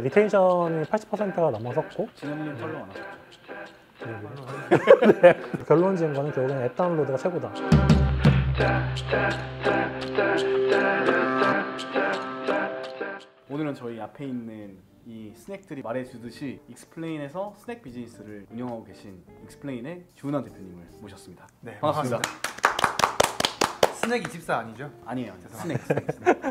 리텐션이 80%가 넘어섰고 진영님 팔로우 안 하셨죠? 네. 결론 지은 거는 결국엔 앱 다운로드가 최고다. 오늘은 저희 앞에 있는 이 스낵들이 말해주듯이 익스플레인에서 스낵 비즈니스를 운영하고 계신 익스플레인의 주은환 대표님을 모셨습니다. 네, 반갑습니다. 스낵 24 아니죠? 아니에요. 죄송합니다.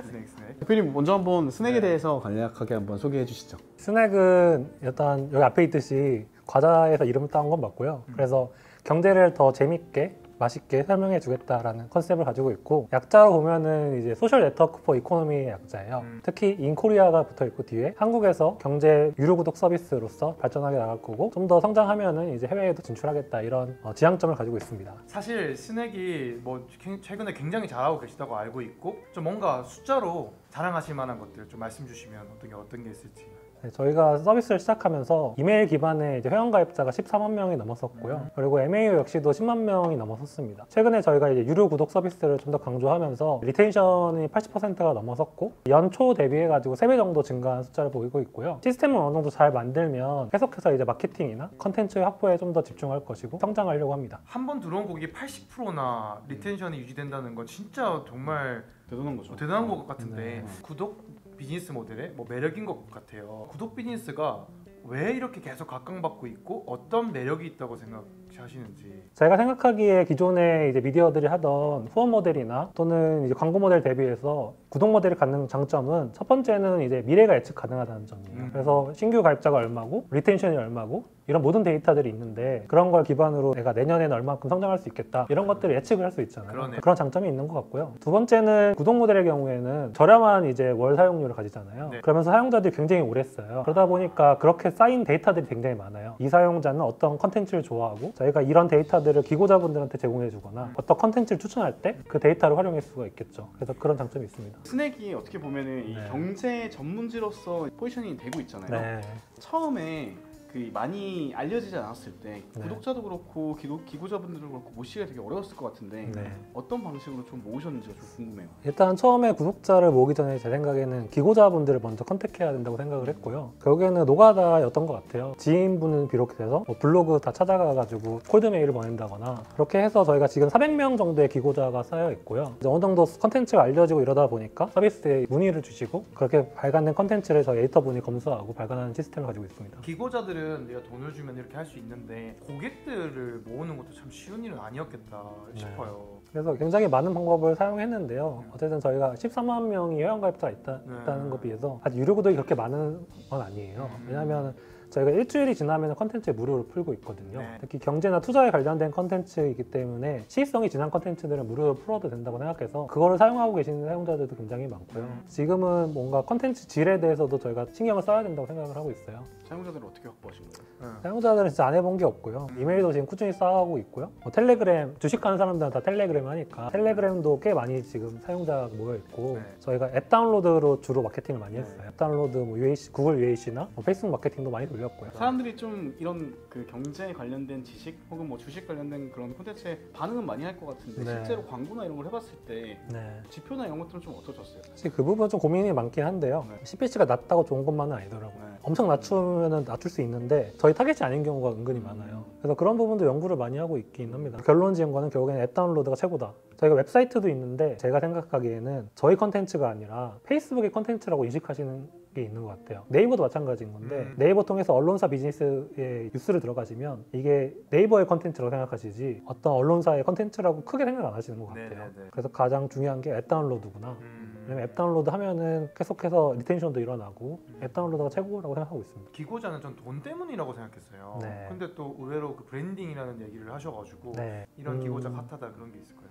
스낵. 대표님 먼저 한번 스낵에 대해서 간략하게 한번 소개해 주시죠. 스낵은 일단 여기 앞에 있듯이 과자에서 이름을 따온 건 맞고요. 그래서 경제를 더 재밌게 맛있게 설명해 주겠다라는 컨셉을 가지고 있고, 약자로 보면은 이제 소셜 네트워크 포 이코노미의 약자예요. 특히 인코리아가 붙어 있고 뒤에 한국에서 경제 유료 구독 서비스로서 발전하게 나갈 거고, 좀 더 성장하면은 이제 해외에도 진출하겠다, 이런 지향점을 가지고 있습니다. 사실 스낵이 뭐 최근에 굉장히 잘하고 계시다고 알고 있고, 좀 뭔가 숫자로 자랑하실 만한 것들 좀 말씀 주시면 어떤 게 있을지. 네, 저희가 서비스를 시작하면서 이메일 기반의 이제 회원가입자가 14만 명이 넘었었고요. 그리고 MAU 역시도 10만 명이 넘었었습니다. 최근에 저희가 이제 유료 구독 서비스를 좀 더 강조하면서 리텐션이 80%가 넘어섰고, 연초 대비해가지고 3배 정도 증가한 숫자를 보이고 있고요. 시스템을 어느 정도 잘 만들면 계속해서 이제 마케팅이나 컨텐츠 확보에 좀 더 집중할 것이고 성장하려고 합니다. 한 번 들어온 고객이 80%나 리텐션이 유지된다는 건 진짜 정말 대단한 거죠. 대단한 것 같은데, 네. 구독 비즈니스 모델의 뭐 매력인 것 같아요. 구독 비즈니스가 왜 이렇게 계속 각광받고 있고 어떤 매력이 있다고 생각하시는지. 제가 생각하기에 기존에 이제 미디어들이 하던 후원 모델이나 또는 이제 광고 모델 대비해서 구독 모델이 갖는 장점은, 첫 번째는 이제 미래가 예측 가능하다는 점이에요. 그래서 신규 가입자가 얼마고 리텐션이 얼마고 이런 모든 데이터들이 있는데, 그런 걸 기반으로 내가 내년에는 얼마큼 성장할 수 있겠다, 이런 것들을 예측을 할 수 있잖아요. 그러네. 그런 장점이 있는 것 같고요. 두 번째는 구독 모델의 경우에는 저렴한 이제 월 사용료를 가지잖아요. 네. 그러면서 사용자들이 굉장히 오래 써요. 그러다 보니까 그렇게 쌓인 데이터들이 굉장히 많아요. 이 사용자는 어떤 컨텐츠를 좋아하고, 저희가 이런 데이터들을 기고자분들한테 제공해 주거나 어떤 컨텐츠를 추천할 때 그 데이터를 활용할 수가 있겠죠. 그래서 그런 장점이 있습니다. 스낵이 어떻게 보면은 이 네. 경제 전문지로서 포지셔닝이 되고 있잖아요. 네. 처음에 그 많이 알려지지 않았을 때 네. 구독자도 그렇고 기고자분들도 그렇고 모시기가 되게 어려웠을 것 같은데 네. 어떤 방식으로 좀 모으셨는지가 좀 궁금해요. 일단 처음에 구독자를 모으기 전에 제 생각에는 기고자분들을 먼저 컨택해야 된다고 생각을 했고요. 결국에는 노가다였던 것 같아요. 지인분은 비롯해서 뭐 블로그 다 찾아가가지고 콜드메일을 보낸다거나, 그렇게 해서 저희가 지금 400명 정도의 기고자가 쌓여 있고요. 이제 어느 정도 컨텐츠가 알려지고 이러다 보니까 서비스에 문의를 주시고, 그렇게 발간된 컨텐츠를 저희 에디터분이 검수하고 발간하는 시스템을 가지고 있습니다. 기고자들은 내가 돈을 주면 이렇게 할 수 있는데 고객들을 모으는 것도 참 쉬운 일은 아니었겠다 싶어요. 그래서 굉장히 많은 방법을 사용했는데요. 어쨌든 저희가 14만 명이 회원가입자가 있다는 것에 비해서 아직 유료 구독이 그렇게 많은 건 아니에요. 왜냐하면 저희가 일주일이 지나면 컨텐츠에 무료로 풀고 있거든요. 네. 특히 경제나 투자에 관련된 컨텐츠이기 때문에 시의성이 지난 컨텐츠들은 무료로 풀어도 된다고 생각해서 그거를 사용하고 계시는 사용자들도 굉장히 많고요. 지금은 뭔가 컨텐츠 질에 대해서도 저희가 신경을 써야 된다고 생각을 하고 있어요. 사용자들을 어떻게 확보하신 거예요? 사용자들은 진짜 안 해본 게 없고요. 이메일도 지금 꾸준히 쌓아가고 있고요. 뭐 텔레그램, 주식하는 사람들은 다 텔레그램 하니까 텔레그램도 꽤 많이 지금 사용자가 모여있고, 네. 저희가 앱 다운로드로 주로 마케팅을 많이 했어요. 네. 앱 다운로드, 뭐 UAC, 구글 UAC나 뭐 페이스북 마케팅도 많이 돌렸고요. 사람들이 좀 이런 그 경제에 관련된 지식 혹은 뭐 주식 관련된 그런 콘텐츠에 반응은 많이 할 것 같은데 네. 실제로 광고나 이런 걸 해봤을 때 네. 지표나 이런 것들은 좀 어떠셨어요? 사실 그 부분은 좀 고민이 많긴 한데요. 네. CPC가 낮다고 좋은 것만은 아니더라고요. 네. 엄청 낮추면 낮출 수 있는데 저희 타겟이 아닌 경우가 은근히 많아요. 그래서 그런 부분도 연구를 많이 하고 있긴 합니다. 결론 지은 거는 결국에는 앱 다운로드가 최고다. 저희가 웹사이트도 있는데 제가 생각하기에는 저희 컨텐츠가 아니라 페이스북의 컨텐츠라고 인식하시는 게 있는 것 같아요. 네이버도 마찬가지인 건데 네이버 통해서 언론사 비즈니스에 뉴스를 들어가시면 이게 네이버의 컨텐츠라고 생각하시지 어떤 언론사의 컨텐츠라고 크게 생각 안 하시는 것 같아요. 네네네. 그래서 가장 중요한 게 앱 다운로드구나. 왜냐면 앱 다운로드 하면은 계속해서 리텐션도 일어나고 앱 다운로드가 최고라고 생각하고 있습니다. 기고자는 전 돈 때문이라고 생각했어요. 네. 근데 또 의외로 그 브랜딩이라는 얘기를 하셔가지고 네. 이런 기고자 핫하다 그런 게 있을까요?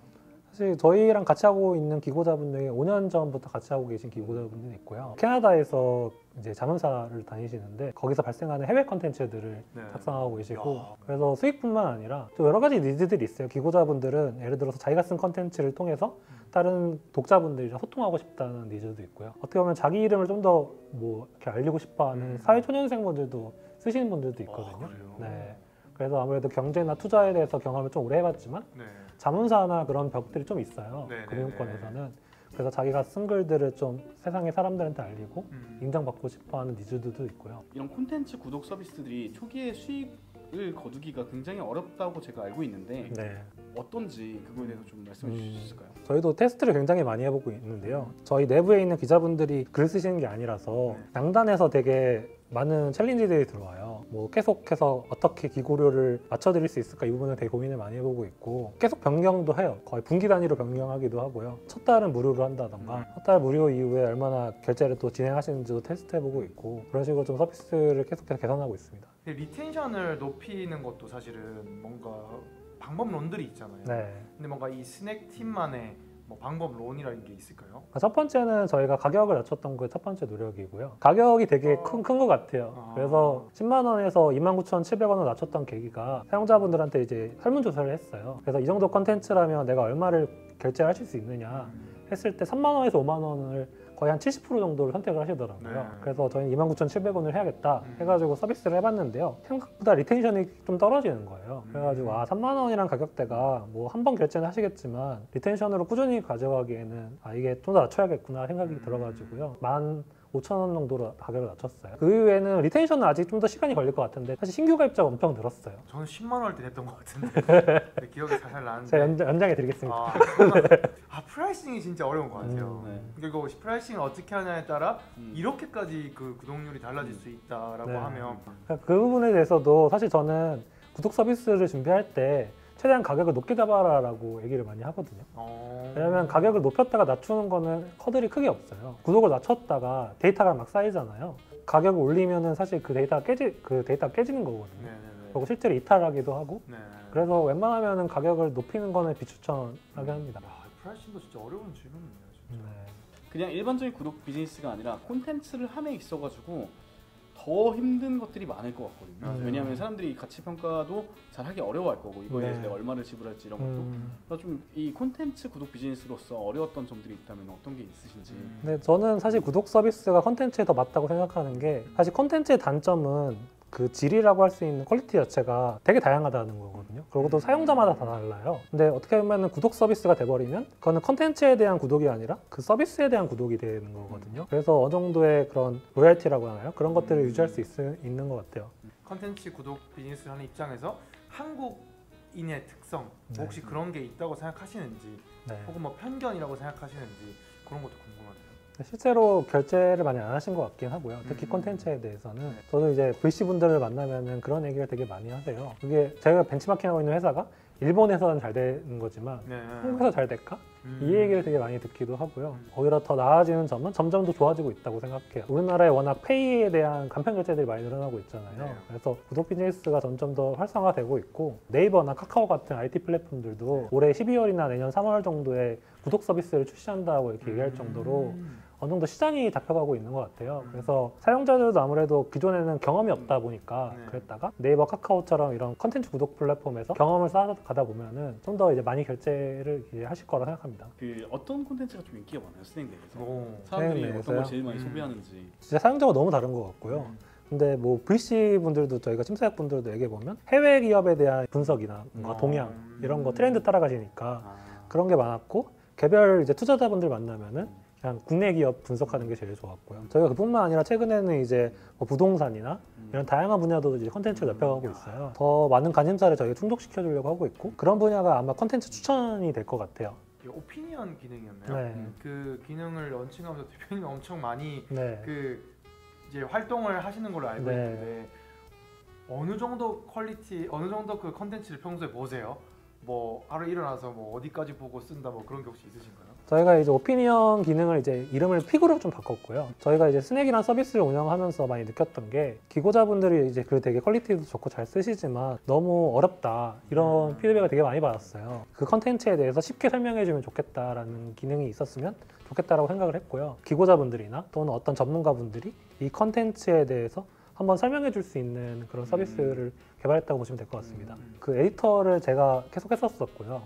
사실 저희랑 같이 하고 있는 기고자분들이 5년 전부터 같이 하고 계신 기고자분들이 있고요. 캐나다에서 이제 자문사를 다니시는데 거기서 발생하는 해외 컨텐츠들을 네. 작성하고 계시고, 야. 그래서 수익뿐만 아니라 또 여러 가지 니즈들이 있어요. 기고자분들은 예를 들어서 자기가 쓴 컨텐츠를 통해서 다른 독자분들이랑 소통하고 싶다는 니즈도 있고요. 어떻게 보면 자기 이름을 좀 더 뭐 이렇게 알리고 싶어하는 사회초년생분들도 쓰시는 분들도 있거든요. 그래요? 네. 그래서 아무래도 경제나 투자에 대해서 경험을 좀 오래 해봤지만 네. 자문사나 그런 벽들이 좀 있어요. 네, 네, 금융권에서는. 그래서 자기가 쓴 글들을 좀 세상의 사람들한테 알리고 음. 인정받고 싶어하는 니즈들도 있고요. 이런 콘텐츠 구독 서비스들이 초기에 수익을 거두기가 굉장히 어렵다고 제가 알고 있는데 네. 어떤지 그거에 대해서 좀 말씀해 주실 수 있을까요? 저희도 테스트를 굉장히 많이 해보고 있는데요. 저희 내부에 있는 기자분들이 글 쓰시는 게 아니라서 양단에서 되게 많은 챌린지들이 들어와요. 뭐 계속해서 어떻게 기고료를 맞춰드릴 수 있을까 이 부분을 되게 고민을 많이 해보고 있고 계속 변경도 해요. 거의 분기 단위로 변경하기도 하고요. 첫 달은 무료로 한다던가 첫 달 무료 이후에 얼마나 결제를 또 진행하시는지도 테스트해보고 있고 그런 식으로 좀 서비스를 계속해서 개선하고 있습니다. 근데 리텐션을 높이는 것도 사실은 뭔가 방법론들이 있잖아요. 네. 근데 뭔가 이 스낵 팀만의 뭐 방법론이라는 게 있을까요? 첫 번째는 저희가 가격을 낮췄던 게 첫 번째 노력이고요. 가격이 되게 큰 것 같아요. 그래서 10만 원에서 29,700원을 낮췄던 계기가 사용자분들한테 이제 설문조사를 했어요. 그래서 이 정도 컨텐츠라면 내가 얼마를 결제하실 수 있느냐 했을 때 3만 원에서 5만 원을 거의 한 70% 정도를 선택을 하시더라고요. 네. 그래서 저희는 29,700원을 해야겠다 해가지고 서비스를 해봤는데요. 생각보다 리텐션이 좀 떨어지는 거예요. 그래가지고 3만 원이란 가격대가 뭐 한 번 결제는 하시겠지만 리텐션으로 꾸준히 가져가기에는 이게 좀 더 낮춰야겠구나 생각이 들어가지고요. 15,000원 정도로 가격을 낮췄어요. 그 이후에는 리텐션은 아직 좀 더 시간이 걸릴 것 같은데 사실 신규 가입자가 엄청 늘었어요. 저는 10만 원 할 때 됐던 것 같은데 네, 기억이 살살 나는데 제가 연장해 드리겠습니다. 프라이싱이 진짜 어려운 것 같아요. 네. 그리고 프라이싱을 어떻게 하냐에 따라 이렇게까지 그 구독률이 달라질 수 있다라고 네. 하면 그 부분에 대해서도 사실 저는 구독 서비스를 준비할 때 최대한 가격을 높게 잡아라라고 얘기를 많이 하거든요. 왜냐면 가격을 높였다가 낮추는 거는 커들이 크게 없어요. 구독을 낮췄다가 데이터가 막 쌓이잖아요. 가격을 올리면은 사실 그 데이터가 깨지는 거거든요. 네네네. 그리고 실제로 이탈하기도 하고. 네. 그래서 웬만하면은 가격을 높이는 거는 비추천하게 합니다. 프라이싱도 진짜 어려운 질문이네요. 진짜. 그냥 일반적인 구독 비즈니스가 아니라 콘텐츠를 함에 있어가지고 더 힘든 것들이 많을 것 같거든요. 왜냐하면 사람들이 가치 평가도 잘 하기 어려워할 거고 이거에 대해서 내가 얼마를 지불할지 이런 것도. 그래서 좀 이 콘텐츠 구독 비즈니스로서 어려웠던 점들이 있다면 어떤 게 있으신지. 근데 저는 사실 구독 서비스가 컨텐츠에 더 맞다고 생각하는 게 사실 컨텐츠의 단점은 그 질이라고 할 수 있는 퀄리티 자체가 되게 다양하다는 거거든요. 그리고 또 사용자마다 다 달라요. 근데 어떻게 보면 구독 서비스가 돼버리면 그거는 컨텐츠에 대한 구독이 아니라 그 서비스에 대한 구독이 되는 거거든요. 그래서 어느 정도의 그런 로열티라고 하나요? 그런 것들을 유지할 수 있는 것 같아요. 컨텐츠 구독 비즈니스를 하는 입장에서 한국인의 특성 네. 혹시 그런 게 있다고 생각하시는지 네. 혹은 뭐 편견이라고 생각하시는지 그런 것도 궁금하네요. 실제로 결제를 많이 안 하신 것 같긴 하고요. 특히 콘텐츠에 대해서는. 저도 이제 VC분들을 만나면은 그런 얘기를 되게 많이 하세요. 그게 제가 벤치마킹하고 있는 회사가 일본에서는 잘 되는 거지만 네. 한국에서 잘 될까? 이 얘기를 되게 많이 듣기도 하고요. 오히려 더 나아지는 점은 점점 더 좋아지고 있다고 생각해요. 우리나라에 워낙 페이에 대한 간편 결제들이 많이 늘어나고 있잖아요. 네. 그래서 구독 비즈니스가 점점 더 활성화되고 있고 네이버나 카카오 같은 IT 플랫폼들도 올해 12월이나 내년 3월 정도에 구독 서비스를 출시한다고 이렇게 얘기할 정도로 어느 정도 시장이 잡혀가고 있는 것 같아요. 그래서 사용자들도 아무래도 기존에는 경험이 없다 보니까 네. 그랬다가 네이버, 카카오처럼 이런 컨텐츠 구독 플랫폼에서 경험을 쌓아가다 보면은 좀 더 이제 많이 결제를 이제 하실 거라 생각합니다. 그 어떤 콘텐츠가 좀 인기가 많아요? 스낵 내에서. 오. 사람들이 스낵 어떤 걸 내에서요? 제일 많이 소비하는지. 진짜 사용자가 너무 다른 것 같고요. 근데 뭐 VC 분들도 저희가 심사역 분들도 얘기해 보면 해외 기업에 대한 분석이나 뭔가 동향 이런 거 트렌드 따라가시니까 그런 게 많았고 개별 이제 투자자분들 만나면은 그냥 국내 기업 분석하는 게 제일 좋았고요. 저희가 그뿐만 아니라 최근에는 이제 뭐 부동산이나 이런 다양한 분야도 이제 컨텐츠를 넓혀가고 있어요. 더 많은 관심사를 저희가 충족시켜 주려고 하고 있고 그런 분야가 아마 컨텐츠 추천이 될 것 같아요. 이게 오피니언 기능이었나요? 네. 그 기능을 런칭하면서 대표님 엄청 많이 네. 그 이제 활동을 하시는 걸로 알고 네. 있는데 어느 정도 퀄리티, 어느 정도 그 컨텐츠를 평소에 보세요? 뭐 하루 일어나서 뭐 어디까지 보고 쓴다 뭐 그런 게 혹시 있으신가요? 저희가 이제 오피니언 기능을 이제 이름을 픽으로 좀 바꿨고요. 저희가 이제 스낵이라는 서비스를 운영하면서 많이 느꼈던 게 기고자분들이 이제 글 되게 퀄리티도 좋고 잘 쓰시지만 너무 어렵다 이런 피드백을 되게 많이 받았어요. 그 컨텐츠에 대해서 쉽게 설명해주면 좋겠다라는 기능이 있었으면 좋겠다라고 생각을 했고요. 기고자분들이나 또는 어떤 전문가분들이 이 컨텐츠에 대해서 한번 설명해 줄 수 있는 그런 서비스를 개발했다고 보시면 될 것 같습니다. 그 에디터를 제가 계속 했었었고요.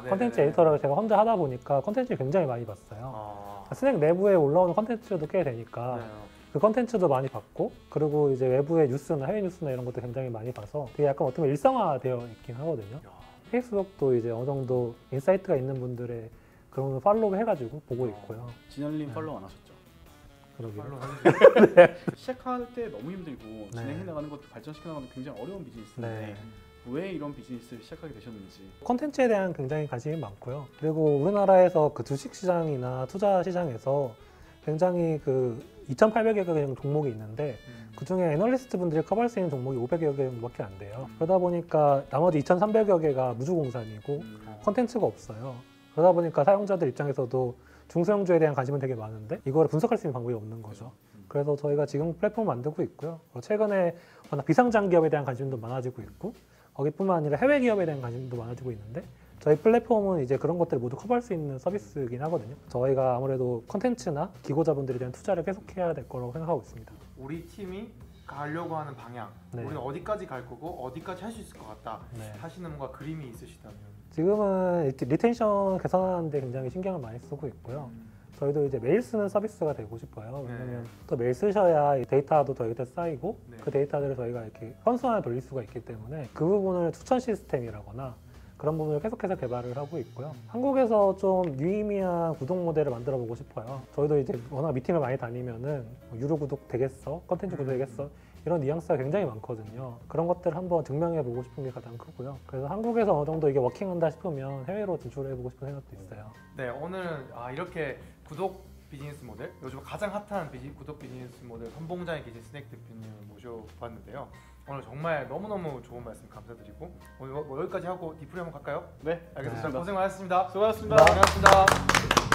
컨텐츠 에디터를 제가 혼자 하다 보니까 컨텐츠를 굉장히 많이 봤어요. 스낵 내부에 올라오는 컨텐츠도 꽤 되니까 그 컨텐츠도 많이 봤고 그리고 이제 외부의 뉴스나 해외 뉴스나 이런 것도 굉장히 많이 봐서 되게 약간 어떻게 보면 일상화되어 있긴 하거든요. 페이스북도 이제 어느 정도 인사이트가 있는 분들의 그런 거 팔로우 해가지고 보고 있고요. 진열님 팔로우 안 하셨죠? 그러게요. 팔로우 해주세요. 시작할 때 너무 힘들고 진행해 나가는 것도 발전시켜 나가는 굉장히 어려운 비즈니스인데 네. 왜 이런 비즈니스를 시작하게 되셨는지. 콘텐츠에 대한 굉장히 관심이 많고요. 그리고 우리나라에서 그 주식 시장이나 투자 시장에서 굉장히 그 2,800여 개 종목이 있는데 그 중에 애널리스트 분들이 커버할 수 있는 종목이 500여 개 정도밖에 안 돼요. 그러다 보니까 나머지 2,300여 개가 무주공산이고 콘텐츠가 없어요. 그러다 보니까 사용자들 입장에서도 중소형주에 대한 관심은 되게 많은데 이거를 분석할 수 있는 방법이 없는 거죠. 그래서 저희가 지금 플랫폼 만들고 있고요. 최근에 워낙 비상장 기업에 대한 관심도 많아지고 있고 거기뿐만 아니라 해외 기업에 대한 관심도 많아지고 있는데 저희 플랫폼은 이제 그런 것들을 모두 커버할 수 있는 서비스이긴 하거든요. 저희가 아무래도 컨텐츠나 기고자분들에 대한 투자를 계속해야 될 거라고 생각하고 있습니다. 우리 팀이 가려고 하는 방향, 네. 우리는 어디까지 갈 거고 어디까지 할 수 있을 것 같다 네. 하시는 뭔가 그림이 있으시다면. 지금은 리텐션 개선하는 데 굉장히 신경을 많이 쓰고 있고요. 저희도 이제 메일 쓰는 서비스가 되고 싶어요. 왜냐면 네. 또 메일 쓰셔야 이 데이터도 저희한테 쌓이고 네. 그 데이터들을 저희가 이렇게 선순환에 돌릴 수가 있기 때문에 그 부분을 추천 시스템이라거나 그런 부분을 계속해서 개발을 하고 있고요. 한국에서 좀 유의미한 구독 모델을 만들어 보고 싶어요. 저희도 이제 워낙 미팅을 많이 다니면은 유료 구독 되겠어? 컨텐츠 구독 되겠어? 이런 뉘앙스가 굉장히 많거든요. 그런 것들을 한번 증명해 보고 싶은 게 가장 크고요. 그래서 한국에서 어느 정도 이게 워킹한다 싶으면 해외로 진출해 보고 싶은 생각도 있어요. 네, 오늘은 이렇게 구독 비즈니스 모델, 요즘 가장 핫한 구독 비즈니스 모델 선봉장의 계신 스낵 대표님을 모셔봤는데요. 오늘 정말 너무너무 좋은 말씀 감사드리고 오늘 뭐 여기까지 하고 디프리 한번 갈까요? 네, 알겠습니다. 알겠습니다. 고생 많으셨습니다. 수고하셨습니다. 고생하셨습니다.